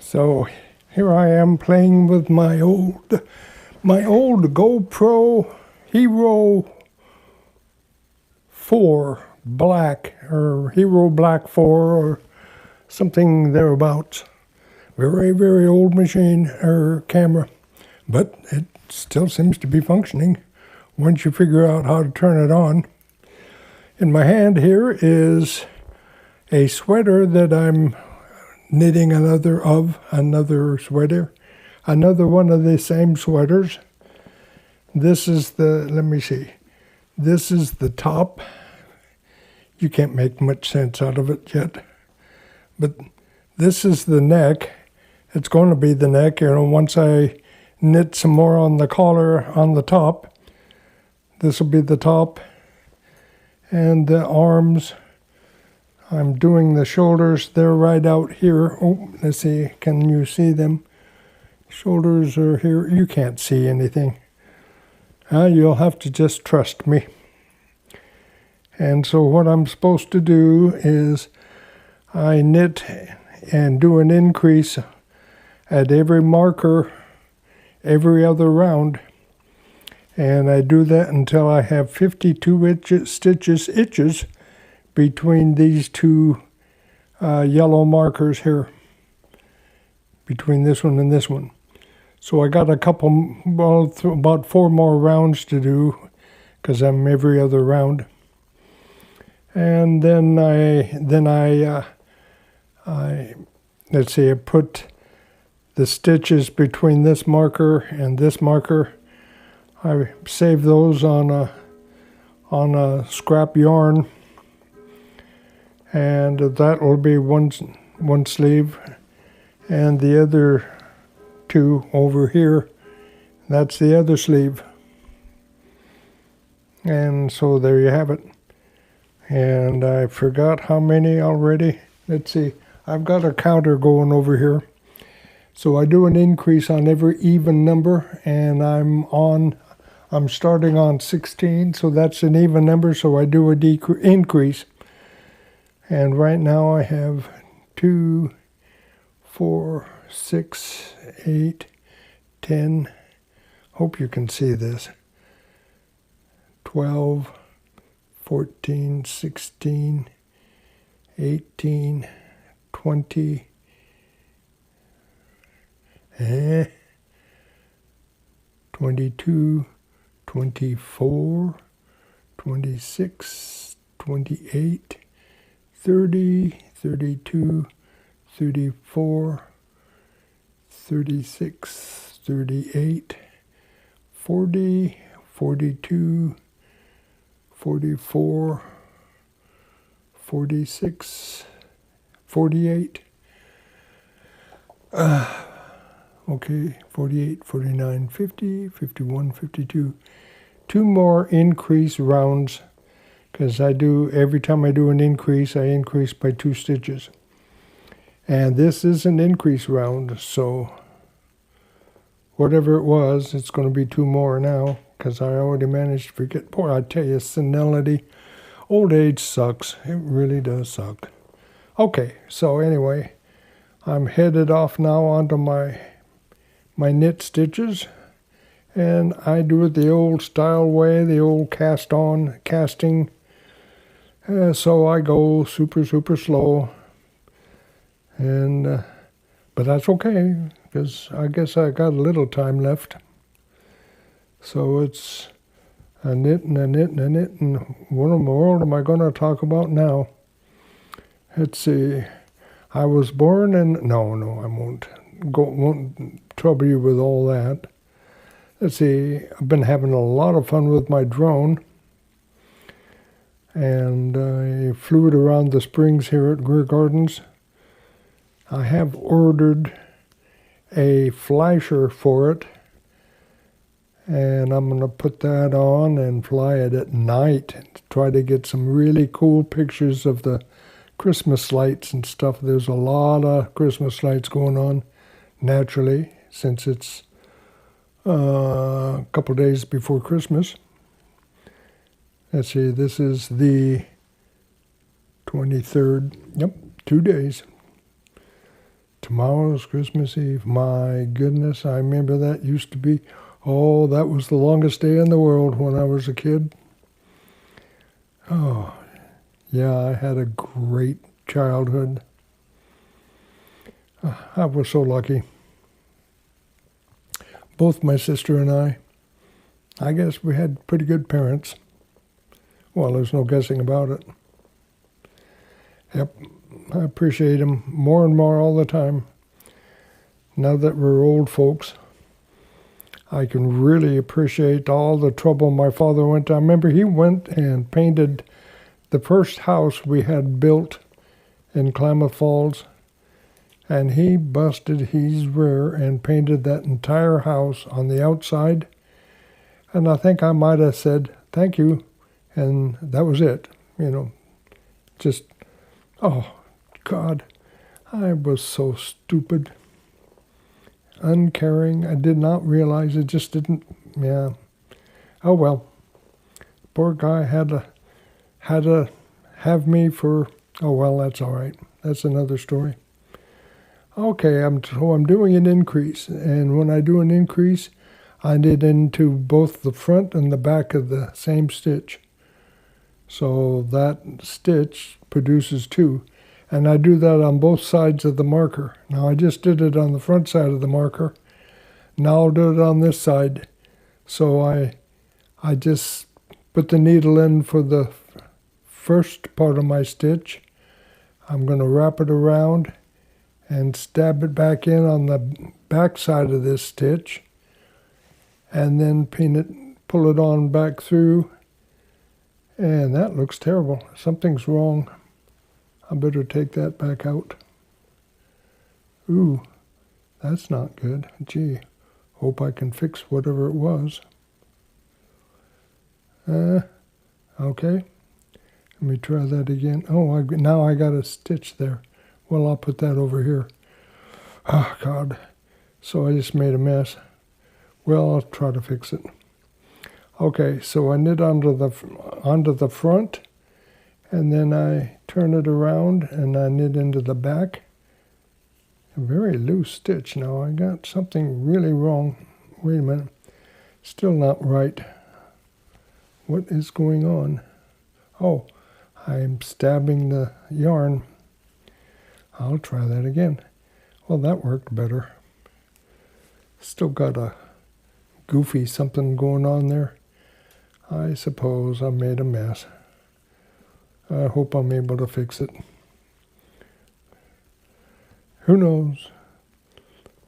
So here I am playing with my old GoPro Hero 4 Black, or Hero Black 4, or something thereabouts. Very, very old machine or camera, but it still seems to be functioning once you figure out how to turn it on. In my hand here is a sweater that I'm knitting another sweater, another one of the same sweaters. This is the, let me see, this is the top. You can't make much sense out of it yet, but this is the neck. It's going to be the neck, you know, once I knit some more on the collar on the top. This will be the top, and the arms. I'm doing the shoulders. They're right out here. Oh, let's see. Can you see them? Shoulders are here. You can't see anything. You'll have to just trust me. And so what I'm supposed to do is I knit and do an increase at every marker, every other round. And I do that until I have 52 stitches between these two yellow markers here, between this one and this one. So I got a couple, well, about 4 more rounds to do, because I'm every other round. And then I let's see, I put the stitches between this marker and this marker. I save those on a scrap yarn, and that will be one sleeve, and the other two over here, that's the other sleeve. And so there you have it. And I forgot how many already. Let's see, I've got a counter going over here. So I do an increase on every even number, and I'm starting on 16, so that's an even number, so I do a increase. And right now I have 2, 4, 6, 8, 10, hope you can see this, 12, 14, 16, 18, 20, 22, 24, 26, 28, 30, 32, 34, 36, 38, 40, 42, 44, 46, 48, okay, 48, 49, 50, 51, 52. 2 more increase rounds, because every time I do an increase, I increase by 2 stitches. And this is an increase round, so whatever it was, it's going to be 2 more now, because I already managed to forget. Boy, I tell you, senility, old age sucks. It really does suck. Okay, so anyway, I'm headed off now onto my knit stitches, and I do it the old style way, the old casting. So I go super, super slow, and but that's okay, because I guess I got a little time left. So it's a knit and a knit and a knit, and what in the world am I going to talk about now? Let's see. I was born in, no, I won't trouble you with all that. Let's see, I've been having a lot of fun with my drone, and I flew it around the springs here at Greer Gardens. I have ordered a flasher for it, and I'm going to put that on and fly it at night and try to get some really cool pictures of the Christmas lights and stuff. There's a lot of Christmas lights going on naturally, since it's a couple days before Christmas. Let's see, this is the 23rd. Yep, 2 days Tomorrow's Christmas Eve. My goodness, I remember that used to be, oh, that was the longest day in the world when I was a kid. Oh, yeah, I had a great childhood. I was so lucky. Both my sister and I guess we had pretty good parents. Well, there's no guessing about it. Yep, I appreciate them more and more all the time. Now that we're old folks, I can really appreciate all the trouble my father went to. I remember he went and painted the first house we had built in Klamath Falls, and he busted his rear and painted that entire house on the outside. And I think I might have said, thank you, and that was it. You know, just, oh, God, I was so stupid. Uncaring, I did not realize it, just didn't, yeah. Oh, well, poor guy had to have me for, oh, well, that's all right. That's another story. Okay, I'm doing an increase, and when I do an increase, I knit into both the front and the back of the same stitch. So that stitch produces two, and I do that on both sides of the marker. Now I just did it on the front side of the marker. Now I'll do it on this side. So I just put the needle in for the first part of my stitch. I'm going to wrap it around and stab it back in on the back side of this stitch, and then pull it on back through, and that looks terrible. Something's wrong. I better take that back out. Ooh, that's not good. Gee, hope I can fix whatever it was. Okay, let me try that again. Oh, now I got a stitch there. Well, I'll put that over here. Oh, God. So I just made a mess. Well, I'll try to fix it. Okay, so I knit onto the front, and then I turn it around, and I knit into the back. A very loose stitch. Now, I got something really wrong. Wait a minute. Still not right. What is going on? Oh, I'm stabbing the yarn. I'll try that again. Well, that worked better. Still got a goofy something going on there. I suppose I made a mess. I hope I'm able to fix it. Who knows?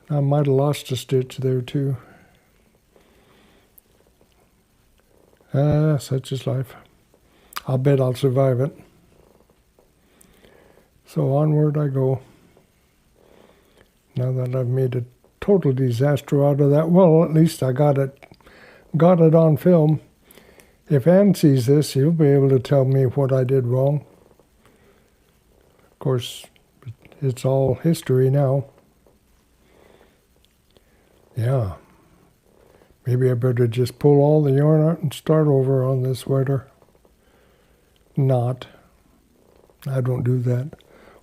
I might have lost a stitch there too. Such is life. I'll bet I'll survive it. So onward I go. Now that I've made a total disaster out of that, well, at least I got it on film. If Ann sees this, he'll be able to tell me what I did wrong. Of course, it's all history now. Yeah. Maybe I better just pull all the yarn out and start over on this sweater. Not. I don't do that.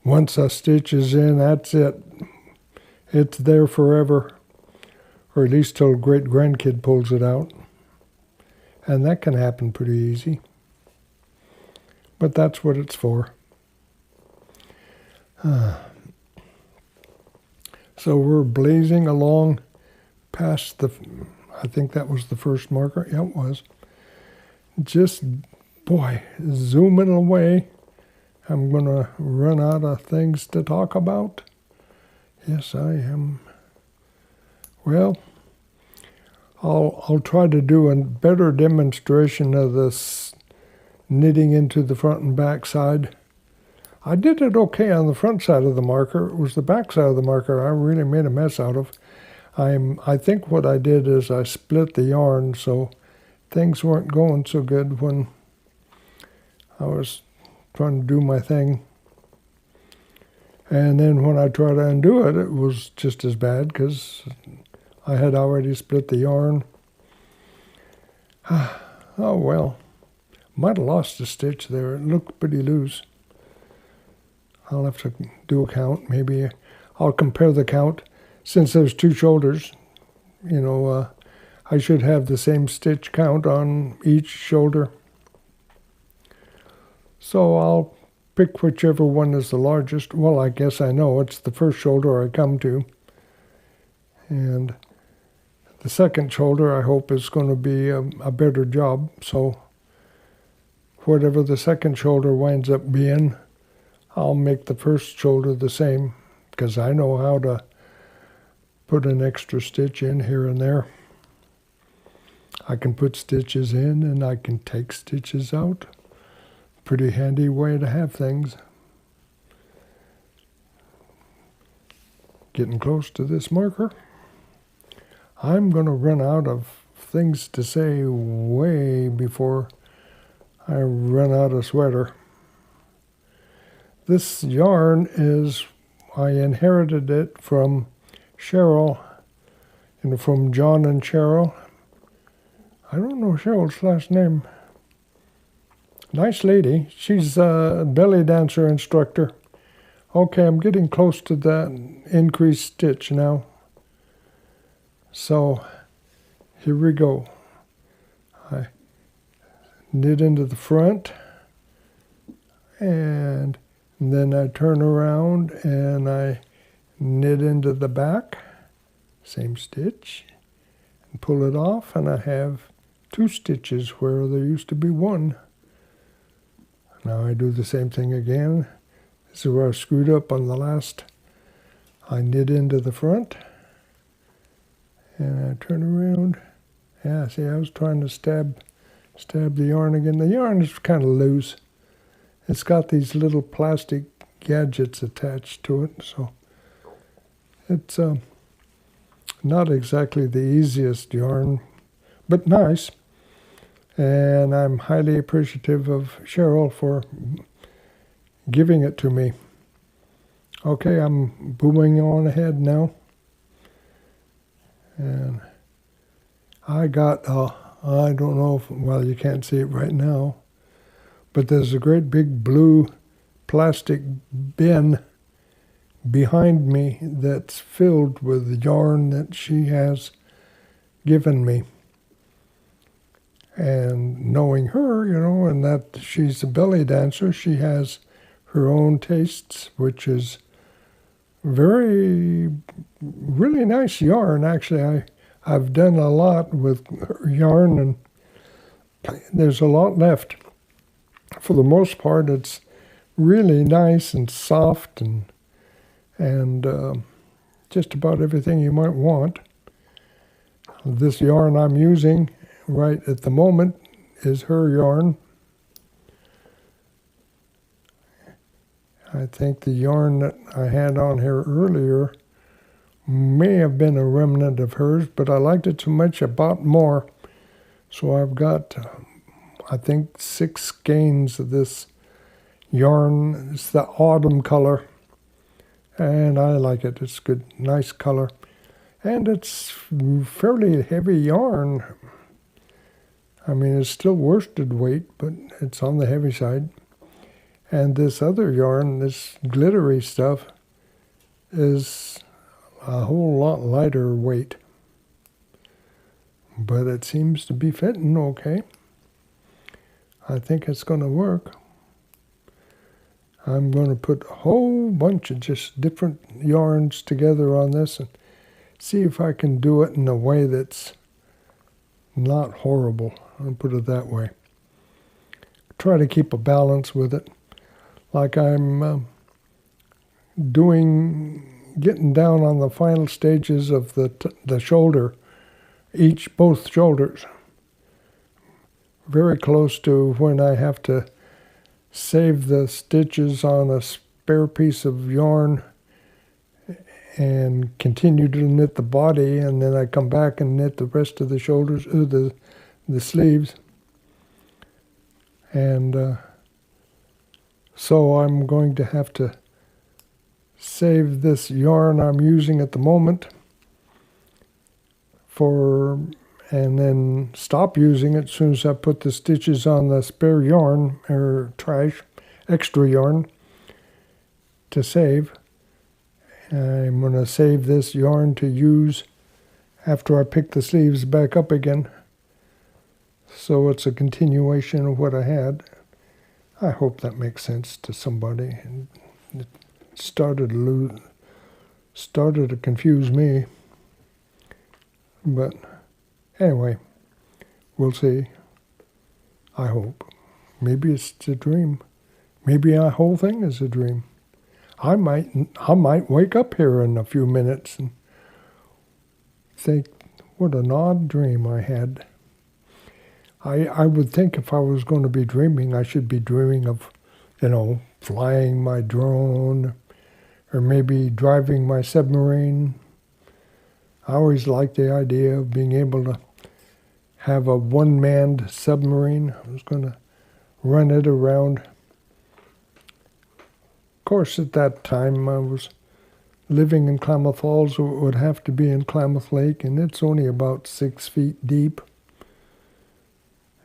Once a stitch is in, that's it. It's there forever, or at least till a great-grandkid pulls it out. And that can happen pretty easy. But that's what it's for. So we're blazing along past I think that was the first marker. Yeah, it was. Just, boy, zooming away. I'm going to run out of things to talk about. Yes, I am. Well, I'll try to do a better demonstration of this knitting into the front and back side. I did it okay on the front side of the marker. It was the back side of the marker I really made a mess out of. I think what I did is I split the yarn, so things weren't going so good when I was trying to do my thing. And then when I tried to undo it, it was just as bad because I had already split the yarn. Oh, well. Might have lost a stitch there. It looked pretty loose. I'll have to do a count. Maybe I'll compare the count. Since there's 2 shoulders, you know, I should have the same stitch count on each shoulder. So I'll pick whichever one is the largest. Well, I guess I know it's the first shoulder I come to. And the second shoulder I hope is going to be a better job. So whatever the second shoulder winds up being, I'll make the first shoulder the same, because I know how to put an extra stitch in here and there. I can put stitches in and I can take stitches out. Pretty handy way to have things. Getting close to this marker. I'm going to run out of things to say way before I run out of sweater. This yarn I inherited it from Cheryl, and from John and Cheryl. I don't know Cheryl's last name. Nice lady. She's a belly dancer instructor. Okay, I'm getting close to that increased stitch now. So here we go. I knit into the front, and then I turn around and I knit into the back, same stitch, and pull it off, and I have 2 stitches where there used to be 1. Now I do the same thing again. This is where I screwed up on the last. I knit into the front, and I turn around. Yeah, see, I was trying to stab the yarn again. The yarn is kind of loose. It's got these little plastic gadgets attached to it, so it's not exactly the easiest yarn, but nice. And I'm highly appreciative of Cheryl for giving it to me. Okay, I'm booming on ahead now. And I got, I don't know if, well, you can't see it right now, but there's a great big blue plastic bin behind me that's filled with yarn that she has given me. And knowing her, you know, and that she's a belly dancer, she has her own tastes, which is really nice yarn. Actually, I've done a lot with her yarn, and there's a lot left. For the most part, it's really nice and soft and just about everything you might want. This yarn I'm using right at the moment is her yarn. I think the yarn that I had on here earlier may have been a remnant of hers, but I liked it so much I bought more. So I've got, I think, 6 skeins of this yarn. It's the autumn color, and I like it. It's good, nice color. And it's fairly heavy yarn. I mean, it's still worsted weight, but it's on the heavy side. And this other yarn, this glittery stuff, is a whole lot lighter weight. But it seems to be fitting okay. I think it's going to work. I'm going to put a whole bunch of just different yarns together on this and see if I can do it in a way that's not horrible. I'll put it that way. Try to keep a balance with it. Like I'm getting down on the final stages of the shoulder, both shoulders. Very close to when I have to save the stitches on a spare piece of yarn and continue to knit the body, and then I come back and knit the rest of the shoulders, the sleeves. And so I'm going to have to save this yarn I'm using at the moment and then stop using it as soon as I put the stitches on the spare yarn or extra yarn to save. I'm going to save this yarn to use after I pick the sleeves back up again. So it's a continuation of what I had. I hope that makes sense to somebody. It started to confuse me. But anyway, we'll see. I hope. Maybe it's a dream. Maybe the whole thing is a dream. I might wake up here in a few minutes and think, what an odd dream I had. I would think if I was going to be dreaming, I should be dreaming of, flying my drone or maybe driving my submarine. I always liked the idea of being able to have a one-manned submarine. I was going to run it around. Of course, at that time, I was living in Klamath Falls, so it would have to be in Klamath Lake, and it's only about 6 feet deep,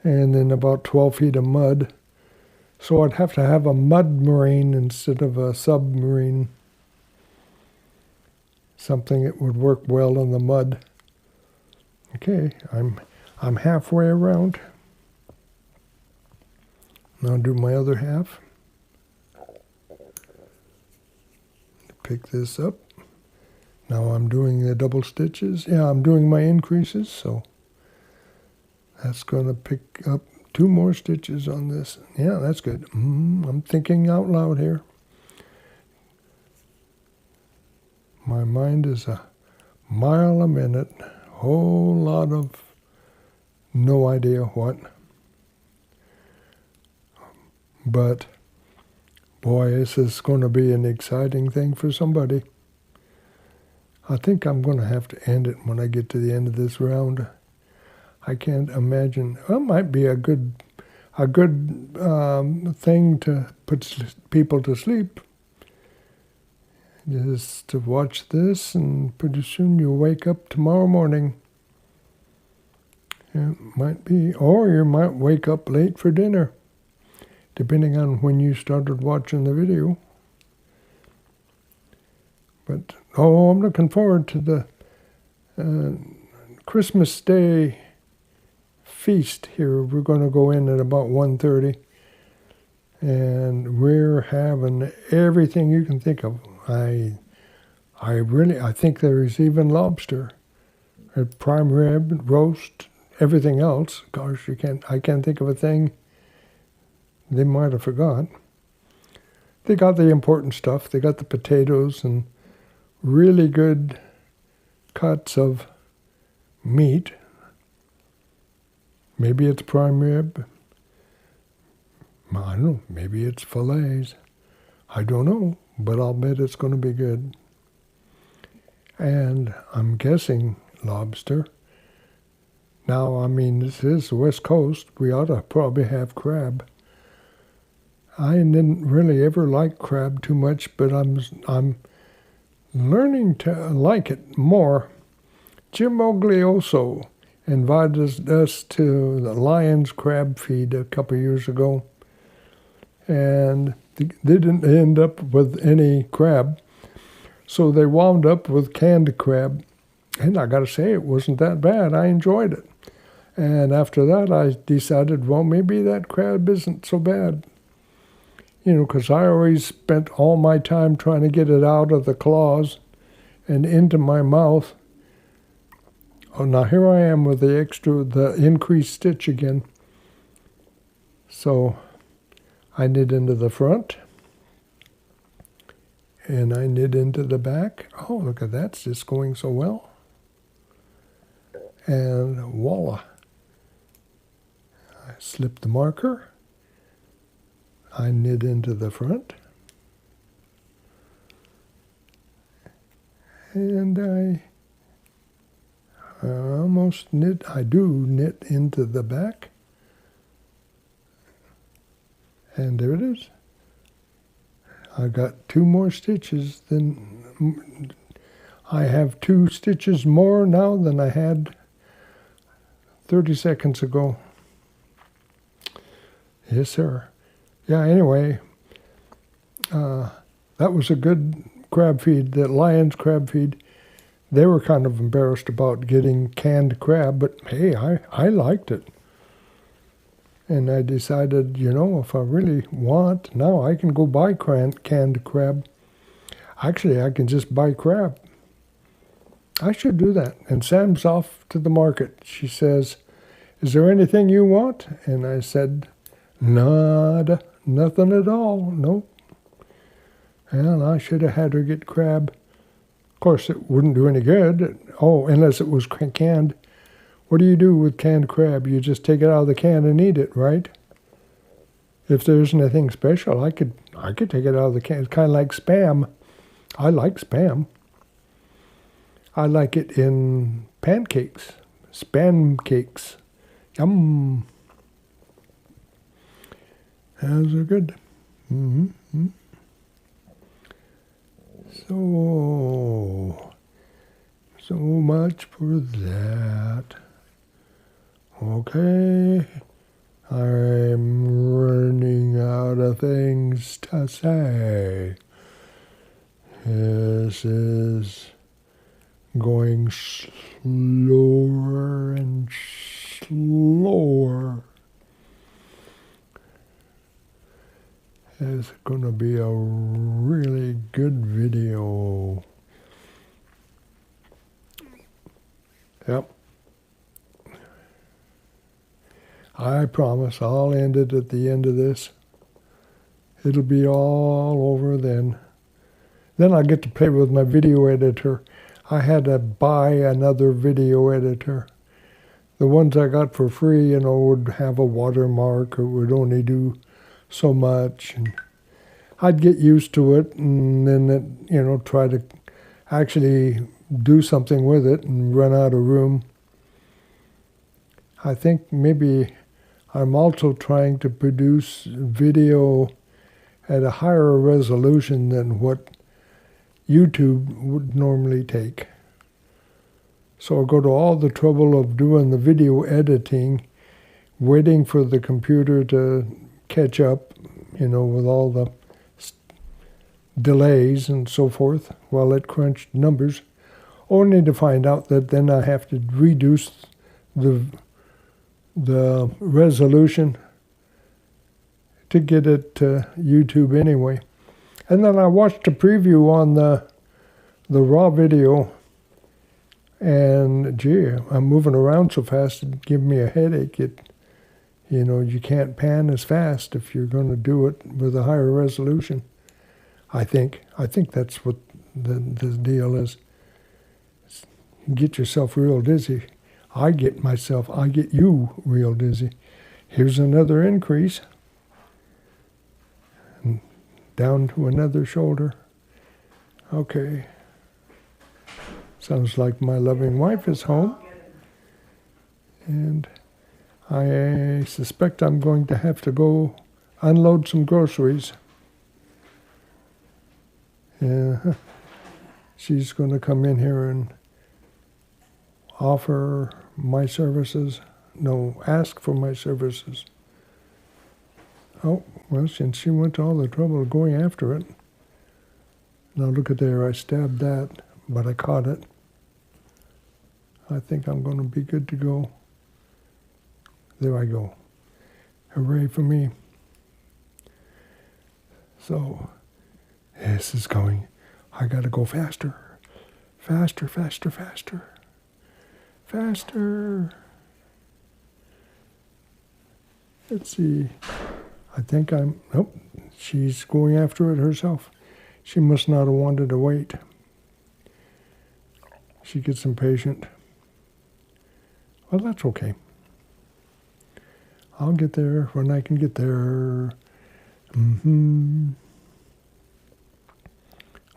and then about 12 feet of mud. So I'd have to have a mud marine instead of a submarine. Something that would work well in the mud. Okay, I'm halfway around. Now do my other half. Pick this up. Now I'm doing the double stitches. Yeah, I'm doing my increases, so that's going to pick up 2 more stitches on this. Yeah, that's good. I'm thinking out loud here. My mind is a mile a minute. Whole lot of no idea what. But boy, this is going to be an exciting thing for somebody. I think I'm going to have to end it when I get to the end of this round. I can't imagine. Well, it might be a good thing to put people to sleep. Just to watch this, and pretty soon you'll wake up tomorrow morning. It might be, or you might wake up late for dinner, depending on when you started watching the video. But, I'm looking forward to the Christmas Day feast here. We're going to go in at about 1:30, and we're having everything you can think of. I think there is even lobster, a prime rib, roast, everything else. Gosh, I can't think of a thing they might have forgot. They got the important stuff. They got the potatoes and really good cuts of meat. Maybe it's prime rib. I don't know. Maybe it's fillets. I don't know, but I'll bet it's going to be good. And I'm guessing lobster. Now, this is the West Coast. We ought to probably have crab. I didn't really ever like crab too much, but I'm learning to like it more. Jim Oglioso invited us to the Lion's Crab Feed a couple of years ago, and they didn't end up with any crab, so they wound up with canned crab, and I got to say, it wasn't that bad. I enjoyed it, and after that, I decided, well, maybe that crab isn't so bad, because I always spent all my time trying to get it out of the claws and into my mouth. Oh, now here I am with the increased stitch again. So I knit into the front, and I knit into the back. Oh, look at that, it's just going so well. And voila. I slip the marker. I knit into the front. And I almost knit, I do knit into the back. And there it is. I got 2 more stitches. Then I have 2 stitches more now than I had 30 seconds ago. Yes, sir. Yeah, anyway, that was a good crab feed, that Lion's crab feed, they were kind of embarrassed about getting canned crab, but hey, I liked it. And I decided, you know, if I really want, now I can go buy canned crab. Actually, I can just buy crab. I should do that. And Sam's off to the market. She says, "Is there anything you want?" And I said, "Nada, nothing at all, nope." And I should have had her get crab. Of course, it wouldn't do any good. Oh, unless it was canned. What do you do with canned crab? You just take it out of the can and eat it, right? If there's anything special, I could take it out of the can. It's kind of like Spam. I like Spam. I like it in pancakes, Spam cakes. Yum. Those are good. Mm-hmm. So much for that. Okay, I'm running out of things to say. This is going slower and slower. It's going to be a really good video. Yep. I promise I'll end it at the end of this. It'll be all over then. Then I'll get to play with my video editor. I had to buy another video editor. The ones I got for free, you know, would have a watermark or would only do so much. And I'd get used to it and then, you know, try to actually do something with it and run out of room. I think maybe I'm also trying to produce video at a higher resolution than what YouTube would normally take. So I'll go to all the trouble of doing the video editing, waiting for the computer to catch up, you know, with all the delays and so forth while it crunched numbers, only to find out that then I have to reduce the resolution to get it to YouTube anyway. And then I watched a preview on the raw video, and gee, I'm moving around so fast it gives me a headache. You know, you can't pan as fast if you're going to do it with a higher resolution. I think that's what the deal is. You get yourself real dizzy. I get you real dizzy. Here's another increase. And down to another shoulder. Okay. Sounds like my loving wife is home. And I suspect I'm going to have to go unload some groceries. Yeah. She's going to come in here and offer my services. No, ask for my services. Oh, well, since she went to all the trouble of going after it. Now look at there, I stabbed that, but I caught it. I think I'm going to be good to go. There I go. Hooray for me. So, this is going. I got to go faster. Faster, faster, faster. Faster. Let's see. I think nope, she's going after it herself. She must not have wanted to wait. She gets impatient. Well, that's okay. I'll get there when I can get there.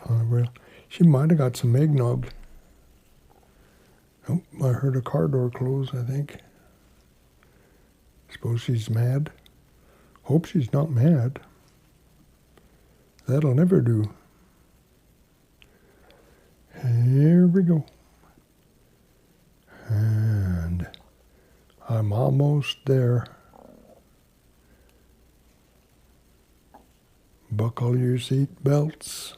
Well, she might have got some eggnog. Oh, I heard a car door close, I think. Suppose she's mad. Hope she's not mad. That'll never do. Here we go. And I'm almost there. Buckle your seat belts.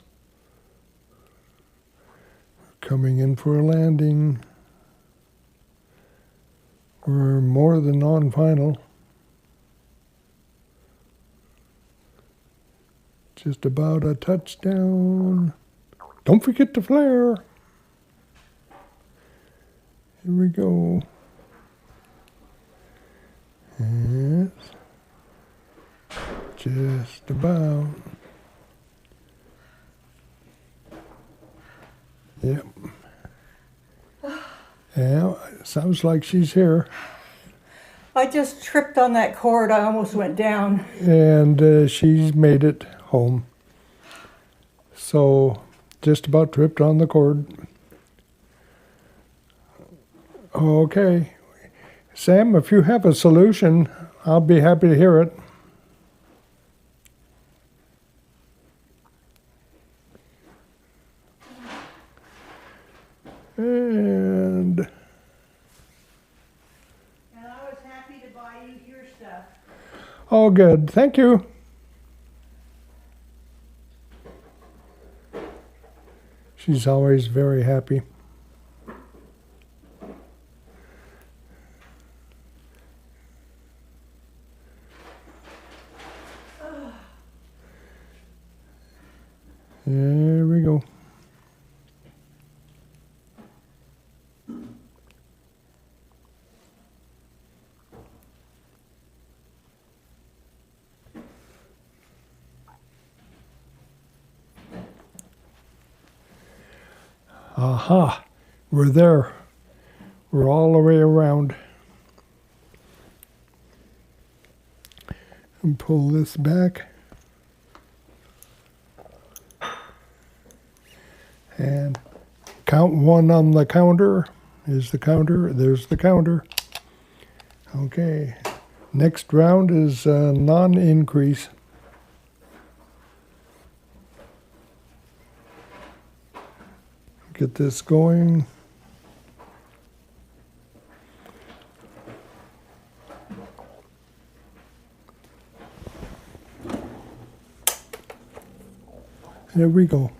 Coming in for a landing. We're more than on final. Just about a touchdown. Don't forget the flare. Here we go. Yes. Just about. Yep. Yeah, sounds like she's here. I just tripped on that cord. I almost went down. And she's made it home. So, just about tripped on the cord. Okay. Sam, if you have a solution, I'll be happy to hear it. And I was happy to buy you your stuff. all good. Thank you. She's always very happy. There we go. Aha, we're there. We're all the way around. And pull this back. And count one on the counter. Is the counter. There's the counter. Okay. Next round is non-increase. Get this going. There we go.